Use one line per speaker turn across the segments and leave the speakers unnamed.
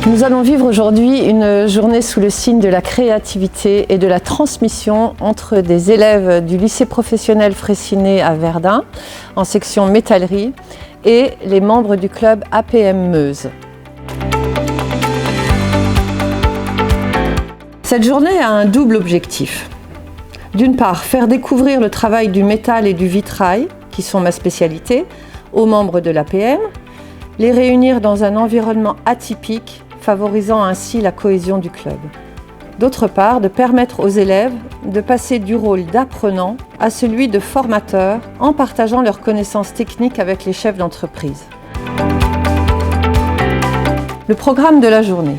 Nous allons vivre aujourd'hui une journée sous le signe de la créativité et de la transmission entre des élèves du lycée professionnel Fraissinet à Verdun, en section métallerie, et les membres du club APM Meuse. Cette journée a un double objectif. D'une part, faire découvrir le travail du métal et du vitrail, qui sont ma spécialité, aux membres de l'APM, les réunir dans un environnement atypique, favorisant ainsi la cohésion du club. D'autre part, de permettre aux élèves de passer du rôle d'apprenant à celui de formateur en partageant leurs connaissances techniques avec les chefs d'entreprise. Le programme de la journée.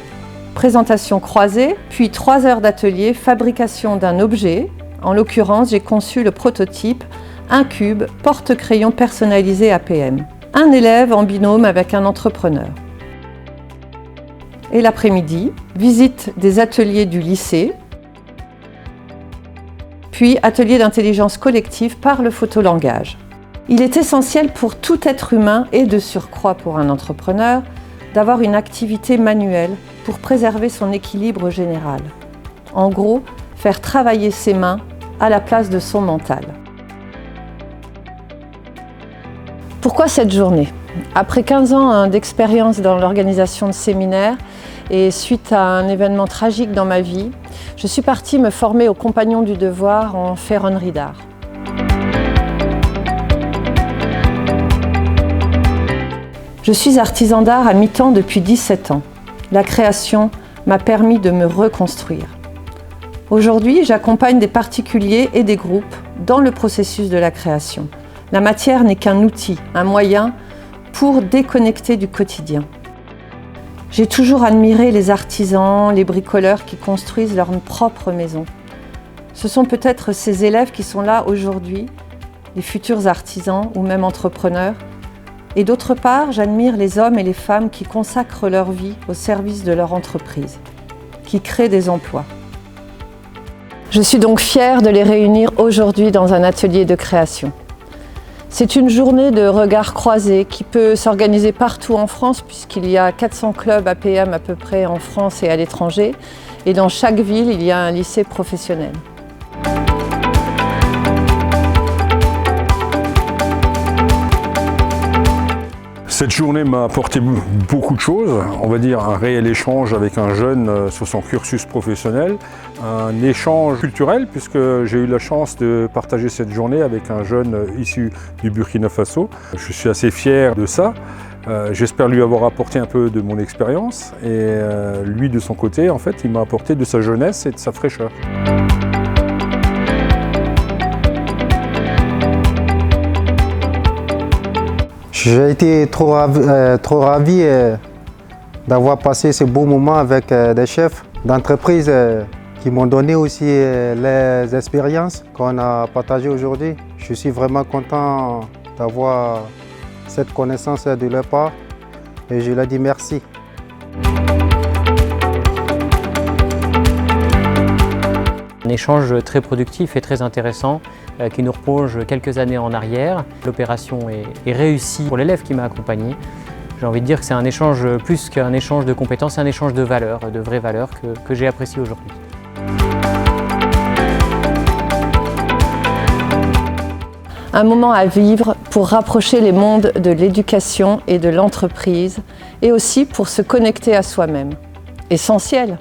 Présentation croisée, puis 3 heures d'atelier, fabrication d'un objet. En l'occurrence, j'ai conçu le prototype, un cube porte-crayon personnalisé APM. Un élève en binôme avec un entrepreneur. Et l'après-midi, visite des ateliers du lycée, puis atelier d'intelligence collective par le photolangage. Il est essentiel pour tout être humain et de surcroît pour un entrepreneur d'avoir une activité manuelle pour préserver son équilibre général. En gros, faire travailler ses mains à la place de son mental. Pourquoi cette journée ? Après 15 ans d'expérience dans l'organisation de séminaires et suite à un événement tragique dans ma vie, je suis partie me former aux Compagnons du Devoir en ferronnerie d'art. Je suis artisan d'art à mi-temps depuis 17 ans. La création m'a permis de me reconstruire. Aujourd'hui, j'accompagne des particuliers et des groupes dans le processus de la création. La matière n'est qu'un outil, un moyen pour déconnecter du quotidien. J'ai toujours admiré les artisans, les bricoleurs qui construisent leur propre maison. Ce sont peut-être ces élèves qui sont là aujourd'hui, les futurs artisans ou même entrepreneurs. Et d'autre part, j'admire les hommes et les femmes qui consacrent leur vie au service de leur entreprise, qui créent des emplois. Je suis donc fière de les réunir aujourd'hui dans un atelier de création. C'est une journée de regards croisés qui peut s'organiser partout en France puisqu'il y a 400 clubs APM à peu près en France et à l'étranger. Et dans chaque ville, il y a un lycée professionnel.
Cette journée m'a apporté beaucoup de choses, on va dire un réel échange avec un jeune sur son cursus professionnel, un échange culturel puisque j'ai eu la chance de partager cette journée avec un jeune issu du Burkina Faso. Je suis assez fier de ça, j'espère lui avoir apporté un peu de mon expérience et lui de son côté, en fait, il m'a apporté de sa jeunesse et de sa fraîcheur.
J'ai été trop ravi d'avoir passé ce beau moment avec des chefs d'entreprise qui m'ont donné aussi les expériences qu'on a partagées aujourd'hui. Je suis vraiment content d'avoir cette connaissance de leur part et je leur dis merci.
Un échange très productif et très intéressant qui nous replonge quelques années en arrière. L'opération est réussie pour l'élève qui m'a accompagné. J'ai envie de dire que c'est un échange plus qu'un échange de compétences, c'est un échange de valeurs, de vraies valeurs que j'ai appréciées aujourd'hui.
Un moment à vivre pour rapprocher les mondes de l'éducation et de l'entreprise et aussi pour se connecter à soi-même. Essentiel.